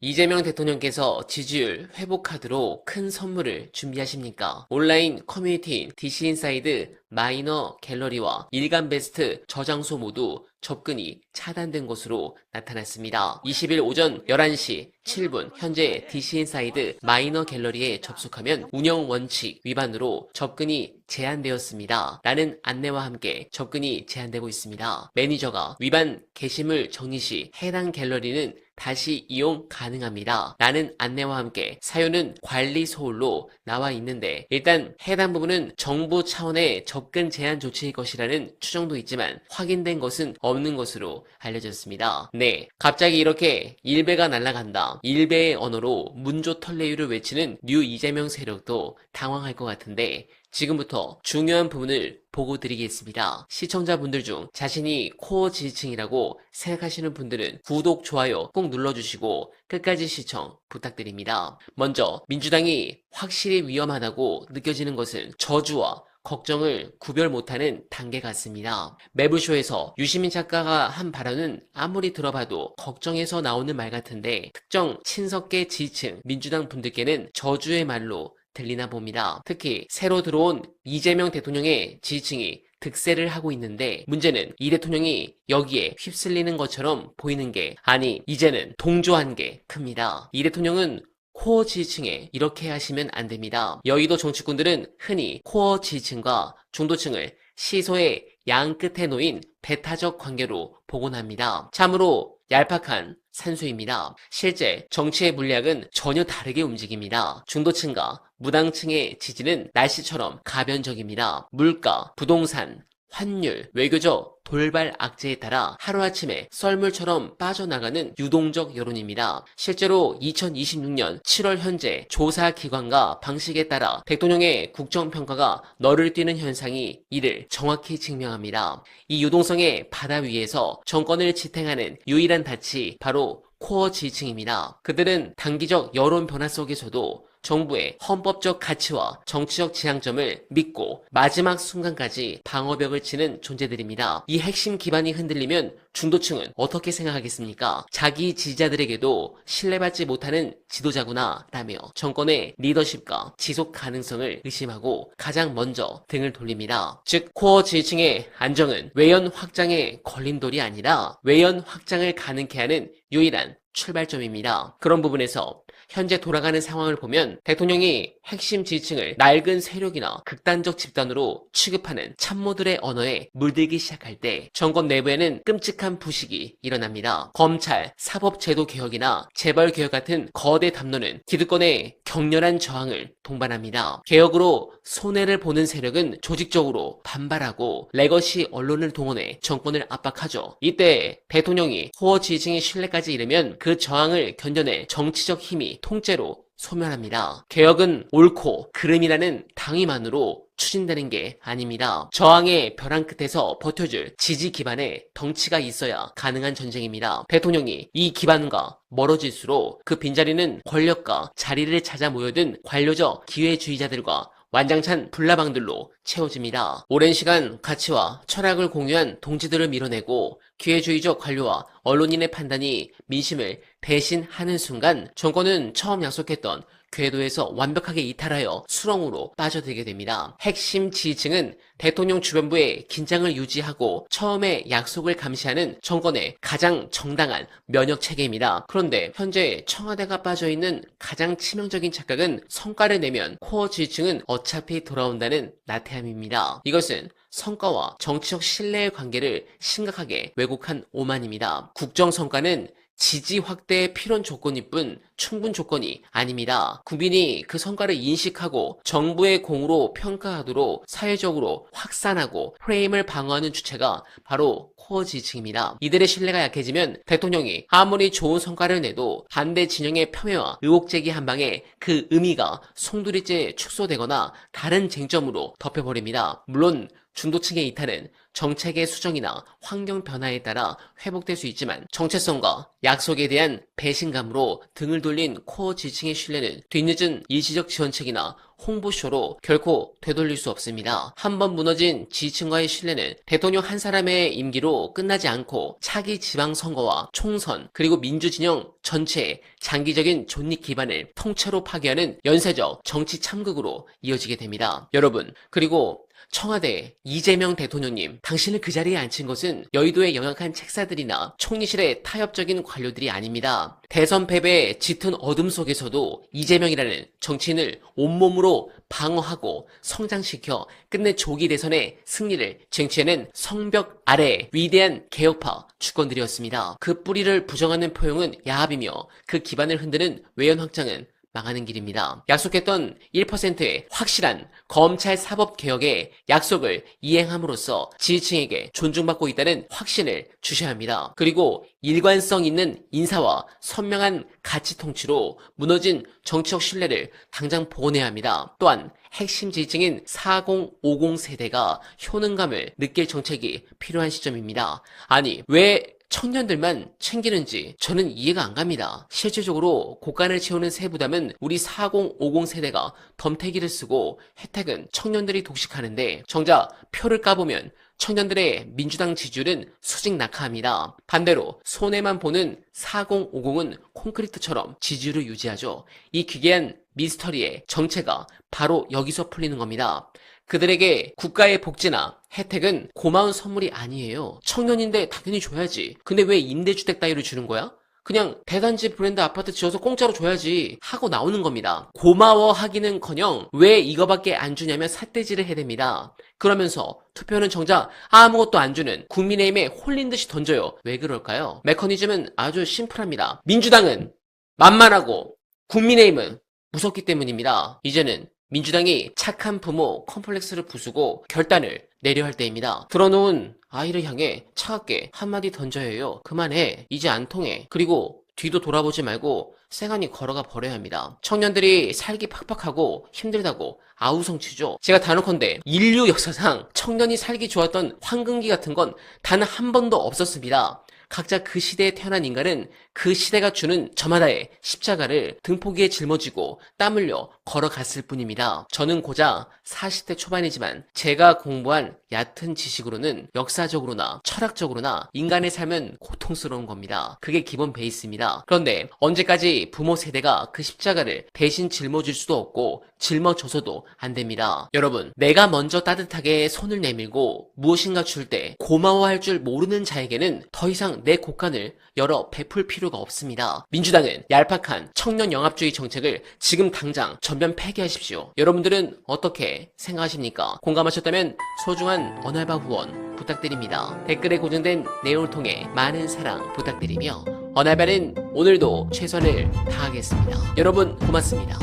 이재명 대통령께서 지지율 회복 카드로 큰 선물을 준비하십니까? 온라인 커뮤니티인 DC인사이드 마이너 갤러리와 일간베스트 저장소 모두 접근이 차단된 것으로 나타났습니다. 20일 오전 11시 7분 현재 DC인사이드 마이너 갤러리에 접속하면 운영 원칙 위반으로 접근이 제한되었습니다. 라는 안내와 함께 접근이 제한되고 있습니다. 매니저가 위반 게시물 정리 시 해당 갤러리는 다시 이용 가능합니다. 라는 안내와 함께 사유는 관리 소홀로 나와 있는데 일단 해당 부분은 정부 차원의 접근 제한 조치일 것이라는 추정도 있지만 확인된 것은 없는 것으로 알려졌습니다. 네, 갑자기 이렇게 일베가 날아간다. 일베의 언어로 문조털레유를 외치는 뉴 이재명 세력도 당황할 것 같은데 지금부터 중요한 부분을 보고 드리겠습니다. 시청자분들 중 자신이 코어 지지층이라고 생각하시는 분들은 구독, 좋아요 꼭 눌러주시고 끝까지 시청 부탁드립니다. 먼저 민주당이 확실히 위험하다고 느껴지는 것은 저주와 걱정을 구별 못하는 단계 같습니다. 매불쇼에서 유시민 작가가 한 발언은 아무리 들어봐도 걱정에서 나오는 말 같은데 특정 친석계 지지층 민주당 분들께는 저주의 말로 들리나 봅니다. 특히 새로 들어온 이재명 대통령의 지지층이 득세를 하고 있는데 문제는 이 대통령이 여기에 휩쓸리는 것처럼 보이는 게 아니 이제는 동조한 게 큽니다. 이 대통령은 코어 지지층에 이렇게 하시면 안 됩니다. 여의도 정치꾼들은 흔히 코어 지지층과 중도층을 시소의 양 끝에 놓인 배타적 관계로 보곤 합니다. 참으로 얄팍한 산수입니다. 실제 정치의 물리학은 전혀 다르게 움직입니다. 중도층과 무당층의 지지는 날씨처럼 가변적입니다. 물가, 부동산, 환율, 외교적 돌발 악재에 따라 하루아침에 썰물처럼 빠져나가는 유동적 여론입니다. 실제로 2026년 7월 현재 조사기관과 방식에 따라 대통령의 국정평가가 너를 뛰는 현상이 이를 정확히 증명합니다. 이 유동성의 바다 위에서 정권을 지탱하는 유일한 닻이 바로 코어 지지층입니다. 그들은 단기적 여론 변화 속에서도 정부의 헌법적 가치와 정치적 지향점을 믿고 마지막 순간까지 방어벽을 치는 존재들입니다. 이 핵심 기반이 흔들리면 중도층은 어떻게 생각하겠습니까? 자기 지지자들에게도 신뢰받지 못하는 지도자구나 라며 정권의 리더십과 지속 가능성을 의심하고 가장 먼저 등을 돌립니다. 즉 코어 지지층의 안정은 외연 확장의 걸림돌이 아니라 외연 확장을 가능케 하는 유일한 출발점입니다. 그런 부분에서 현재 돌아가는 상황을 보면 대통령이 핵심 지지층을 낡은 세력이나 극단적 집단으로 취급하는 참모들의 언어에 물들기 시작할 때 정권 내부에는 끔찍한 부식이 일어납니다. 검찰, 사법제도 개혁이나 재벌 개혁 같은 거대 담론은 기득권의 격렬한 저항을 동반합니다. 개혁으로 손해를 보는 세력은 조직적으로 반발하고 레거시 언론을 동원해 정권을 압박하죠. 이때 대통령이 코어 지지층의 신뢰까지 잃으면 그 저항을 견뎌낼 정치적 힘이 통째로 소멸합니다. 개혁은 옳고 그름이라는 당위만으로 추진되는 게 아닙니다. 저항의 벼랑 끝에서 버텨줄 지지 기반의 덩치가 있어야 가능한 전쟁입니다. 대통령이 이 기반과 멀어질수록 그 빈자리는 권력과 자리를 찾아 모여든 관료적 기회주의자들과 완장찬 불나방들로 채워집니다. 오랜 시간 가치와 철학을 공유한 동지들을 밀어내고 기회주의적 관료와 언론인의 판단이 민심을 배신하는 순간 정권은 처음 약속했던 궤도에서 완벽하게 이탈하여 수렁으로 빠져들게 됩니다. 핵심 지지층은 대통령 주변부의 긴장을 유지하고 처음에 약속을 감시하는 정권의 가장 정당한 면역 체계입니다. 그런데 현재 청와대가 빠져있는 가장 치명적인 착각은 성과를 내면 코어 지지층은 어차피 돌아온다는 나태함입니다. 이것은 성과와 정치적 신뢰의 관계를 심각하게 왜곡한 오만입니다. 국정 성과는 지지 확대의 필연 조건일 뿐 충분 조건이 아닙니다. 국민이 그 성과를 인식하고 정부의 공으로 평가하도록 사회적으로 확산하고 프레임을 방어하는 주체가 바로 코어 지지층입니다. 이들의 신뢰가 약해지면 대통령이 아무리 좋은 성과를 내도 반대 진영의 폄훼와 의혹 제기 한 방에 그 의미가 송두리째 축소되거나 다른 쟁점으로 덮여버립니다. 물론 중도층의 이탈은 정책의 수정이나 환경 변화에 따라 회복될 수 있지만 정체성과 약속에 대한 배신감으로 등을 돌린 코어 지층의 신뢰는 뒤늦은 일시적 지원책이나 홍보쇼로 결코 되돌릴 수 없습니다. 한번 무너진 지층과의 신뢰는 대통령 한 사람의 임기로 끝나지 않고 차기 지방선거와 총선 그리고 민주진영 전체의 장기적인 존립 기반을 통째로 파괴하는 연쇄적 정치 참극으로 이어지게 됩니다. 여러분, 그리고 청와대 이재명 대통령님, 당신을 그 자리에 앉힌 것은 여의도의 영악한 책사들이나 총리실의 타협적인 관료들이 아닙니다. 대선 패배의 짙은 어둠 속에서도 이재명이라는 정치인을 온몸으로 방어하고 성장시켜 끝내 조기 대선의 승리를 쟁취하는 성벽 아래 위대한 개혁파 주권들이었습니다. 그 뿌리를 부정하는 포용은 야합이며 그 기반을 흔드는 외연 확장은 망하는 길입니다. 약속했던 1%의 확실한 검찰 사법개혁의 약속을 이행함으로써 지지층에게 존중받고 있다는 확신을 주셔야 합니다. 그리고 일관성 있는 인사와 선명한 가치 통치로 무너진 정치적 신뢰를 당장 복원해야 합니다. 또한 핵심 지지층인 4050 세대가 효능감을 느낄 정책이 필요한 시점입니다. 아니, 왜 청년들만 챙기는지 저는 이해가 안 갑니다. 실질적으로 곳간을 채우는 세부담은 우리 4050 세대가 덤태기를 쓰고 혜택은 청년들이 독식하는데 정작 표를 까보면 청년들의 민주당 지지율은 수직 낙하합니다. 반대로 손해만 보는 4050은 콘크리트처럼 지지율을 유지하죠. 이 기괴한 미스터리의 정체가 바로 여기서 풀리는 겁니다. 그들에게 국가의 복지나 혜택은 고마운 선물이 아니에요. 청년인데 당연히 줘야지. 근데 왜 임대주택 따위로 주는 거야? 그냥 대단지 브랜드 아파트 지어서 공짜로 줘야지 하고 나오는 겁니다. 고마워하기는커녕 왜 이거밖에 안 주냐면 삿대질을 해댑니다. 그러면서 투표는 정작 아무것도 안 주는 국민의힘에 홀린 듯이 던져요. 왜 그럴까요? 메커니즘은 아주 심플합니다. 민주당은 만만하고 국민의힘은 무섭기 때문입니다. 이제는 민주당이 착한 부모 컴플렉스를 부수고 결단을 내려야 할 때입니다. 들어놓은 아이를 향해 차갑게 한마디 던져야 해요. 그만해. 이제 안 통해. 그리고 뒤도 돌아보지 말고 쌩하니 걸어가 버려야 합니다. 청년들이 살기 팍팍하고 힘들다고 아우성치죠. 제가 단언컨대 인류 역사상 청년이 살기 좋았던 황금기 같은 건 단 한 번도 없었습니다. 각자 그 시대에 태어난 인간은 그 시대가 주는 저마다의 십자가를 등포기에 짊어지고 땀 흘려 걸어갔을 뿐입니다. 저는 고작 40대 초반이지만 제가 공부한 얕은 지식으로는 역사적으로나 철학적으로나 인간의 삶은 고통스러운 겁니다. 그게 기본 베이스입니다. 그런데 언제까지 부모 세대가 그 십자가를 대신 짊어질 수도 없고 짊어져서도 안 됩니다. 여러분, 내가 먼저 따뜻하게 손을 내밀고 무엇인가 줄 때 고마워할 줄 모르는 자에게는 더 이상 내 곳간을 열어 베풀 필요가 없습니다. 민주당은 얄팍한 청년 영합주의 정책을 지금 당장 전면 폐기하십시오. 여러분들은 어떻게 생각하십니까? 공감하셨다면 소중한 언알바 후원 부탁드립니다. 댓글에 고정된 내용을 통해 많은 사랑 부탁드리며 언알바는 오늘도 최선을 다하겠습니다. 여러분 고맙습니다.